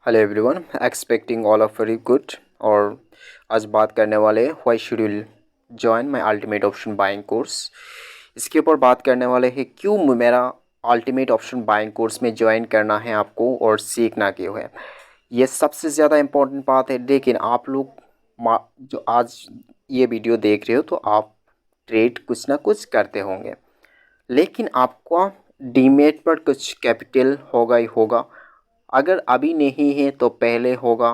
Hello everyone, expecting all of very good. और आज बात करने वाले हैं why should you join my ultimate option buying course. इसके ऊपर बात करने वाले हैं क्यों मेरा अल्टीमेट ऑप्शन बाइंग कोर्स में ज्वाइन करना है आपको और सीखना क्यों है। ये सबसे ज़्यादा इम्पोर्टेंट बात है। लेकिन आप लोग जो आज ये वीडियो देख रहे हो तो आप ट्रेड कुछ ना कुछ करते होंगे, लेकिन आपका डीमेट पर कुछ कैपिटल होगा ही होगा। अगर अभी नहीं है तो पहले होगा।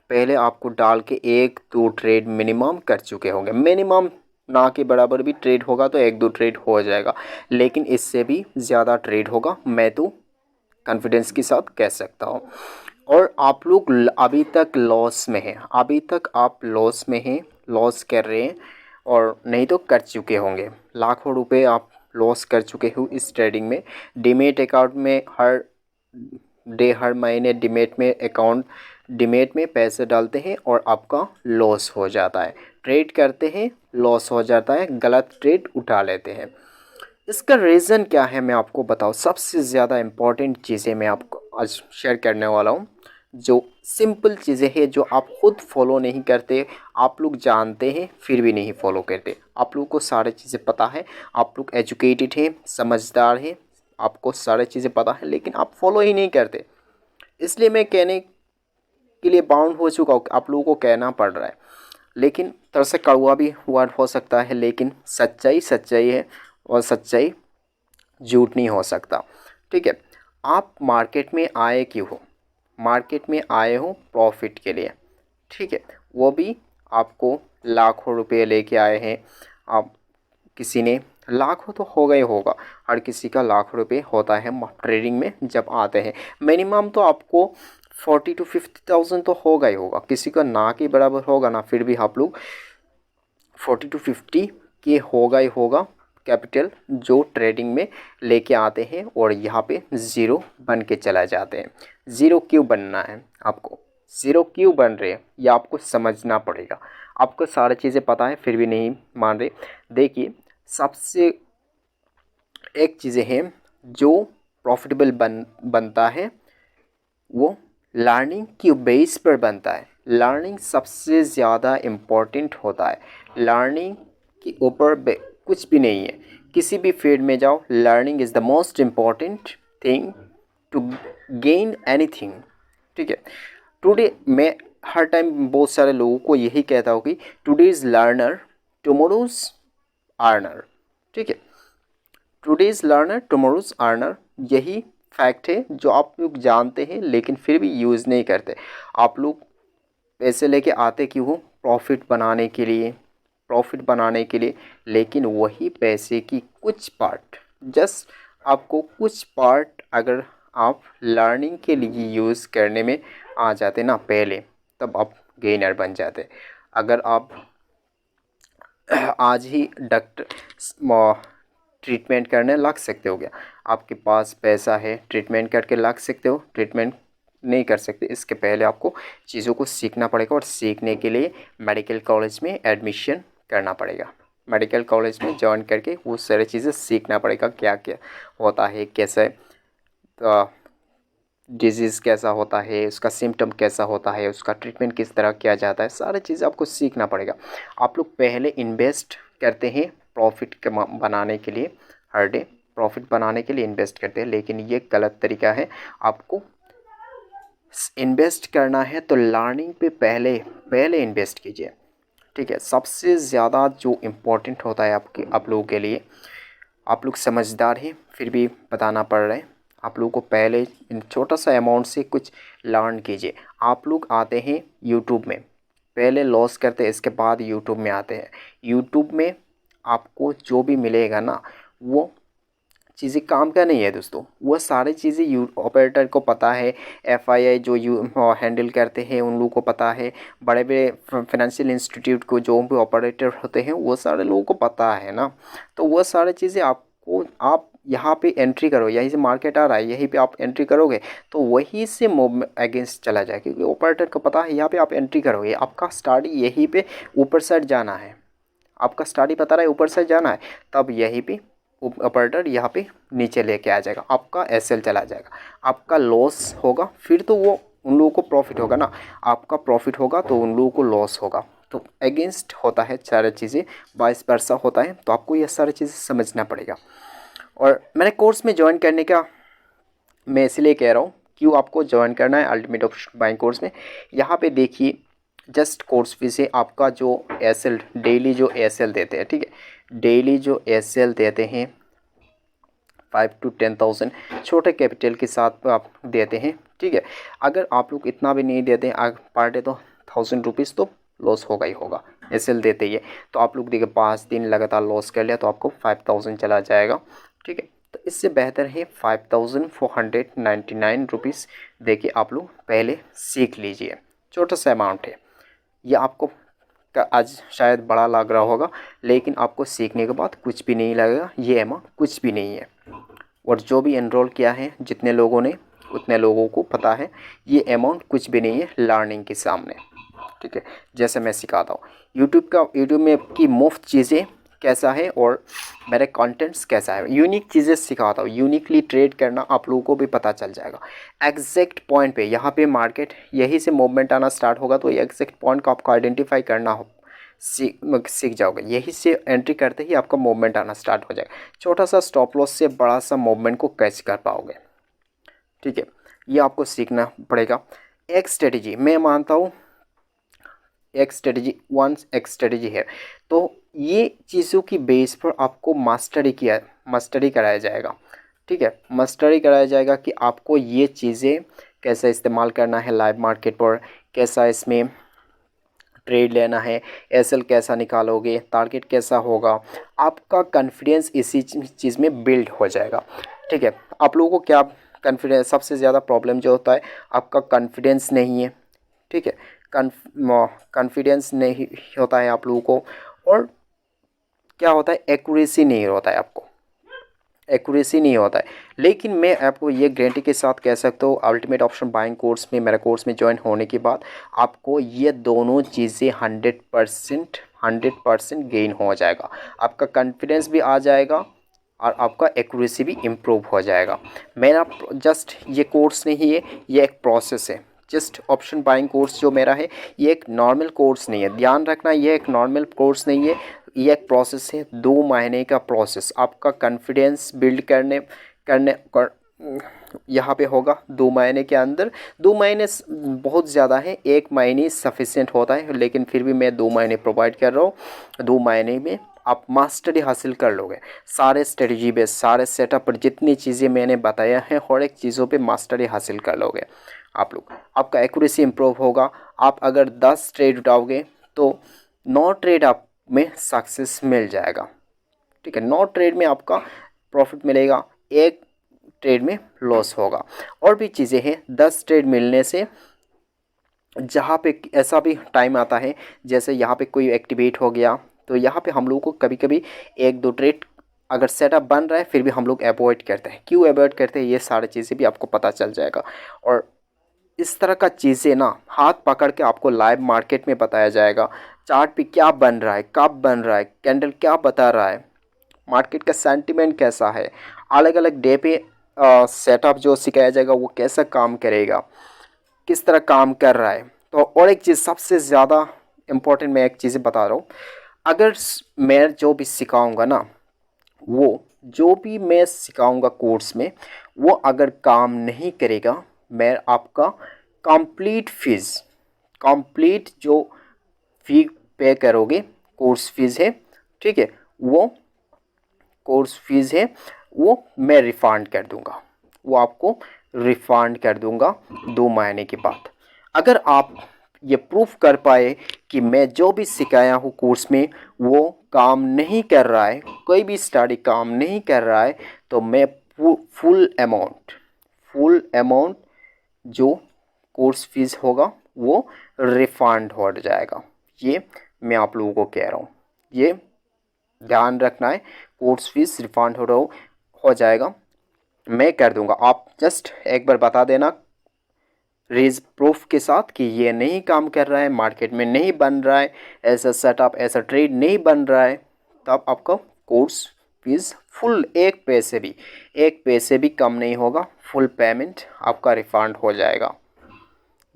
पहले आपको डाल के 1-2 ट्रेड मिनिमम कर चुके होंगे। मिनिमम ना के बराबर भी ट्रेड होगा तो 1-2 ट्रेड हो जाएगा, लेकिन इससे भी ज़्यादा ट्रेड होगा, मैं तो कॉन्फिडेंस के साथ कह सकता हूँ। और आप लोग अभी तक लॉस में हैं, अभी तक आप लॉस में हैं, लॉस कर रहे हैं और नहीं तो कर चुके होंगे। लाखों रुपए आप लॉस कर चुके हो इस ट्रेडिंग में। डीमेट अकाउंट में हर डे हर महीने डीमेट में पैसे डालते हैं और आपका लॉस हो जाता है। ट्रेड करते हैं, लॉस हो जाता है, गलत ट्रेड उठा लेते हैं। इसका रीज़न क्या है मैं आपको बताऊँ। सबसे ज़्यादा इम्पॉर्टेंट चीज़ें मैं आपको आज शेयर करने वाला हूँ, जो सिंपल चीज़ें हैं जो आप खुद फॉलो नहीं करते। आप लोग जानते हैं फिर भी नहीं फॉलो करते। आप लोग को सारी चीज़ें पता है, आप लोग एजुकेटेड हैं, समझदार हैं, आपको सारी चीज़ें पता है, लेकिन आप फॉलो ही नहीं करते। इसलिए मैं कहने के लिए बाउंड हो चुका हूँ, आप लोगों को कहना पड़ रहा है। लेकिन थोड़ा सा कड़वा भी वर्ड हो सकता है, लेकिन सच्चाई सच्चाई है और सच्चाई झूठ नहीं हो सकता। ठीक है, आप मार्केट में आए क्यों हो? मार्केट में आए हो प्रॉफिट के लिए। ठीक है, वो भी आपको लाखों रुपए लेके आए हैं आप। किसी ने लाखों तो होगा ही होगा, हर किसी का लाखों रुपए होता है ट्रेडिंग में जब आते हैं। मिनिमम तो आपको 40-50,000 तो होगा ही होगा, किसी का ना के बराबर होगा ना, फिर भी आप लोग 40-50 के होगा ही होगा कैपिटल जो ट्रेडिंग में लेके आते हैं और यहाँ पे ज़ीरो बन के चला जाते हैं। ज़ीरो क्यों बनना है आपको? ज़ीरो क्यों बन रहे हैं ये आपको समझना पड़ेगा। आपको सारी चीज़ें पता है फिर भी नहीं मान रहे। देखिए, सबसे एक चीज़ें हैं जो प्रॉफिटेबल बनता है, वो लर्निंग की बेस पर बनता है। लर्निंग सबसे ज़्यादा इम्पोर्टेंट होता है। लर्निंग के ऊपर कुछ भी नहीं है। किसी भी फील्ड में जाओ, learning is the most important thing to gain anything. ठीक है, टुडे मैं हर टाइम बहुत सारे लोगों को यही कहता हूँ कि today is learner tomorrow's earner. ठीक है, टुडेज लर्नर टुमारोज अर्नर, यही फैक्ट है जो आप लोग जानते हैं लेकिन फिर भी यूज़ नहीं करते। आप लोग पैसे लेके आते क्यों हो? प्रॉफिट बनाने के लिए, प्रॉफिट बनाने के लिए। लेकिन वही पैसे की कुछ पार्ट, जस्ट आपको कुछ पार्ट अगर आप लर्निंग के लिए यूज़ करने में आ जाते ना पहले, तब आप गेनर बन जाते। अगर आप आज ही डॉक्टर ट्रीटमेंट करने लग सकते हो क्या? आपके पास पैसा है, ट्रीटमेंट करके लग सकते हो? ट्रीटमेंट नहीं कर सकते। इसके पहले आपको चीज़ों को सीखना पड़ेगा और सीखने के लिए मेडिकल कॉलेज में एडमिशन करना पड़ेगा। मेडिकल कॉलेज में ज्वाइन करके वो सारी चीज़ें सीखना पड़ेगा, क्या क्या होता है, कैसे डिजीज़ कैसा होता है, उसका सिम्टम कैसा होता है, उसका ट्रीटमेंट किस तरह किया जाता है, सारी चीज़ें आपको सीखना पड़ेगा। आप लोग पहले इन्वेस्ट करते हैं प्रॉफिट बनाने के लिए, हर डे प्रॉफिट बनाने के लिए इन्वेस्ट करते हैं, लेकिन ये गलत तरीका है। आपको इन्वेस्ट करना है तो लर्निंग पे पहले पहले इन्वेस्ट कीजिए। ठीक है, सबसे ज़्यादा जो इम्पोर्टेंट होता है आप लोगों के लिए, आप लोग समझदार हैं फिर भी बताना पड़ रहा है। आप लोगों को पहले इन छोटा सा अमाउंट से कुछ लर्न कीजिए। आप लोग आते हैं यूट्यूब में, पहले लॉस करते हैं, इसके बाद यूट्यूब में आते हैं। यूट्यूब में आपको जो भी मिलेगा ना, वो चीज़ें काम का नहीं है दोस्तों। वो सारी चीज़ें ऑपरेटर को पता है। एफआईआई जो हैंडल करते हैं उन लोगों को पता है। बड़े बड़े फाइनेंशियल इंस्टीट्यूट को जो भी ऑपरेटर होते हैं वो सारे लोगों को पता है ना। तो वो सारी चीज़ें आपको, आप यहाँ पे एंट्री करो, यहीं से मार्केट आ रहा है, यहीं पे आप एंट्री करोगे तो वहीं से मूव अगेंस्ट चला जाए, क्योंकि ऑपरेटर को पता है यहाँ पे आप एंट्री करोगे, आपका स्टडी यहीं पे ऊपर साइड जाना है, आपका स्टडी बता रहा है ऊपर साइड जाना है, तब यहीं पे ऑपरेटर यहाँ पे नीचे लेके आ जाएगा, आपका एसएल चला जाएगा, आपका लॉस होगा। फिर तो वो उन लोगों को प्रॉफिट होगा ना, आपका प्रॉफिट होगा तो उन लोगों को लॉस होगा। तो अगेंस्ट होता है सारी चीज़ें, वाइस वर्सा होता है। तो आपको ये सारी चीज़ें समझना पड़ेगा। और मैंने कोर्स में ज्वाइन करने का मैं इसलिए कह रहा हूँ, क्यों आपको ज्वाइन करना है अल्टीमेट ऑप्शन बाइंग कोर्स में। यहाँ पे देखिए, जस्ट कोर्स फीस से आपका जो एसएल डेली जो एसएल देते हैं, ठीक है, डेली जो एसएल देते हैं 5 to 10,000 छोटे कैपिटल के साथ आप देते हैं, ठीक है। अगर आप लोग इतना भी नहीं देते हैं पर डे, तो 1000 रुपीज़ तो लॉस होगा ही होगा एसएल देते ही है। तो आप लोग देखिए 5 दिन लगातार लॉस कर लिया तो आपको 5000 चला जाएगा, ठीक है। तो इससे बेहतर है 5499 रुपीज़ देखिए आप लोग पहले सीख लीजिए। छोटा सा अमाउंट है ये, आपको आज शायद बड़ा लग रहा होगा, लेकिन आपको सीखने के बाद कुछ भी नहीं लगेगा, ये अमाउंट कुछ भी नहीं है। और जो भी एनरोल किया है जितने लोगों ने, उतने लोगों को पता है ये अमाउंट कुछ भी नहीं है लर्निंग के सामने, ठीक है। जैसे मैं सिखाता हूँ यूट्यूब में की मुफ्त चीज़ें कैसा है और मेरे कंटेंट्स कैसा है, यूनिक चीज़ें सिखाता हूँ। यूनिकली ट्रेड करना आप लोगों को भी पता चल जाएगा एग्जैक्ट पॉइंट पे। यहाँ पे मार्केट यहीं से मूवमेंट आना स्टार्ट होगा, तो ये एग्जैक्ट पॉइंट को आपको आइडेंटिफाई करना हो, सीख जाओगे। यही से एंट्री करते ही आपका मूवमेंट आना स्टार्ट हो जाएगा। छोटा सा स्टॉप लॉस से बड़ा सा मूवमेंट को कैच कर पाओगे, ठीक है। ये आपको सीखना पड़ेगा। एक स्ट्रेटेजी मैं मानता हूँ, एक स्ट्रेटेजी है, तो ये चीज़ों की बेस पर आपको मास्टरी कराया जाएगा, ठीक है। मास्टरी कराया जाएगा कि आपको ये चीज़ें कैसे इस्तेमाल करना है लाइव मार्केट पर, कैसा इसमें ट्रेड लेना है, एसएल कैसा निकालोगे, टारगेट कैसा होगा। आपका कॉन्फिडेंस इसी चीज़ में बिल्ड हो जाएगा, ठीक है। आप लोगों को क्या कॉन्फिडेंस, सबसे ज़्यादा प्रॉब्लम जो होता है आपका कॉन्फिडेंस नहीं है, ठीक है। कॉन्फिडेंस नहीं होता है आप लोगों को, और क्या होता है एक्यूरेसी नहीं होता है, आपको एक्यूरेसी नहीं होता है। लेकिन मैं आपको ये गारंटी के साथ कह सकता हूँ अल्टीमेट ऑप्शन बाइंग कोर्स में, मेरा कोर्स में ज्वाइन होने के बाद आपको ये दोनों चीज़ें 100% गेन हो जाएगा। आपका कॉन्फिडेंस भी आ जाएगा और आपका एक्यूरेसी भी इम्प्रूव हो जाएगा। मेरा जस्ट ये कोर्स नहीं है, ये एक प्रोसेस है। जस्ट ऑप्शन बाइंग कोर्स जो मेरा है ये एक नॉर्मल कोर्स नहीं है, ध्यान रखना, ये एक नॉर्मल कोर्स नहीं है, ये एक प्रोसेस है, 2 महीने का प्रोसेस। आपका कॉन्फिडेंस बिल्ड करने यहाँ पे होगा 2 महीने के अंदर। 2 महीने बहुत ज़्यादा है, 1 महीने सफिशिएंट होता है, लेकिन फिर भी मैं 2 महीने प्रोवाइड कर रहा हूँ। 2 महीने में आप मास्टरी हासिल कर लोगे, सारे स्ट्रेटजी पे, सारे सेटअप पर जितनी चीज़ें मैंने बताया है हर एक चीज़ों पे मास्टरी हासिल कर लोगे आप लोग। आपका एक्यूरेसी इंप्रूव होगा। आप अगर 10 ट्रेड उठाओगे तो 9 ट्रेड आप में सक्सेस मिल जाएगा, ठीक है। 9 ट्रेड में आपका प्रॉफिट मिलेगा, 1 ट्रेड में लॉस होगा। और भी चीज़ें हैं, 10 ट्रेड मिलने से जहाँ पे ऐसा भी टाइम आता है जैसे यहाँ पे कोई एक्टिवेट हो गया, तो यहाँ पे हम लोग को कभी कभी 1-2 ट्रेड अगर सेटअप बन रहा है फिर भी हम लोग अवॉइड करते हैं। क्यों अवॉइड करते हैं ये सारी चीज़ें भी आपको पता चल जाएगा। और इस तरह का चीज़ें ना हाथ पकड़ के आपको लाइव मार्केट में बताया जाएगा। चार्ट पे क्या बन रहा है, कब बन रहा है, कैंडल क्या बता रहा है, मार्केट का सेंटिमेंट कैसा है, अलग अलग डे पे सेटअप जो सिखाया जाएगा वो कैसा काम करेगा, किस तरह काम कर रहा है। तो और एक चीज़ सबसे ज़्यादा इम्पोर्टेंट मैं एक चीज़ बता रहा हूँ, अगर मैं जो भी सिखाऊंगा ना, वो जो भी मैं सिखाऊंगा कोर्स में, वो अगर काम नहीं करेगा, मैं आपका कंप्लीट जो फी पे करोगे, कोर्स फीस है, ठीक है, वो कोर्स फीस है वो मैं रिफ़ंड कर दूंगा, वो आपको रिफ़ंड कर दूंगा 2 महीने के बाद। अगर आप ये प्रूफ कर पाए कि मैं जो भी सिखाया हूँ कोर्स में वो काम नहीं कर रहा है, कोई भी स्टडी काम नहीं कर रहा है, तो मैं फुल अमाउंट जो कोर्स फीस होगा वो रिफ़ंड हो जाएगा। ये मैं आप लोगों को कह रहा हूँ, ये ध्यान रखना है। कोर्स फीस रिफ़ंड हो जाएगा, मैं कर दूंगा। आप जस्ट एक बार बता देना रेज प्रूफ के साथ कि ये नहीं काम कर रहा है, मार्केट में नहीं बन रहा है, ऐसा सेटअप, ऐसा ट्रेड नहीं बन रहा है, तब आपका कोर्स फीस फुल एक पैसे भी कम नहीं होगा, फुल पेमेंट आपका रिफ़ंड हो जाएगा।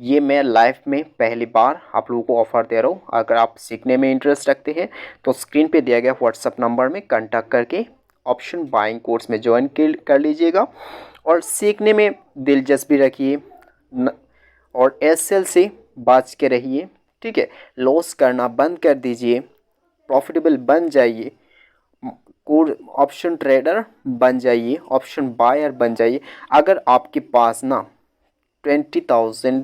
ये मैं लाइफ में पहली बार आप लोगों को ऑफ़र दे रहा हूँ। अगर आप सीखने में इंटरेस्ट रखते हैं तो स्क्रीन पे दिया गया व्हाट्सअप नंबर में कांटेक्ट करके ऑप्शन बाइंग कोर्स में ज्वाइन कर लीजिएगा और सीखने में दिलचस्पी रखिए और एसएल से बच के रहिए। ठीक है, लॉस करना बंद कर दीजिए, प्रॉफिटेबल बन जाइए, कोर ऑप्शन ट्रेडर बन जाइए, ऑप्शन बायर बन जाइए। अगर आपके पास ना 20,000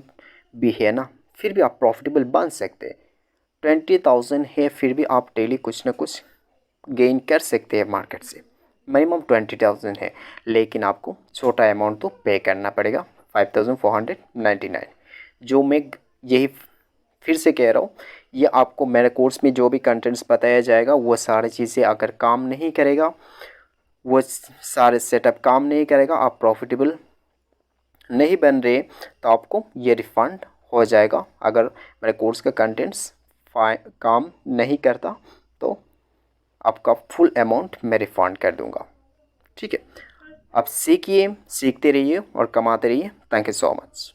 भी है ना, फिर भी आप प्रॉफिटेबल बन सकते हैं। 20,000 है फिर भी आप डेली कुछ ना कुछ गेन कर सकते हैं मार्केट से। मिनिमम 20,000 है, लेकिन आपको छोटा अमाउंट तो पे करना पड़ेगा, 5,499। जो मैं यही फिर से कह रहा हूँ, ये आपको मेरे कोर्स में जो भी कंटेंट्स बताया जाएगा वो सारी चीज़ें अगर काम नहीं करेगा, वो सारे सेटअप काम नहीं करेगा, आप प्रॉफिटेबल नहीं बन रहे, तो आपको ये रिफ़ंड हो जाएगा। अगर मेरे कोर्स का कंटेंट्स काम नहीं करता तो आपका फुल अमाउंट मैं रिफ़ंड कर दूंगा। ठीक है, आप सीखिए, सीखते रहिए और कमाते रहिए। Thank you so much.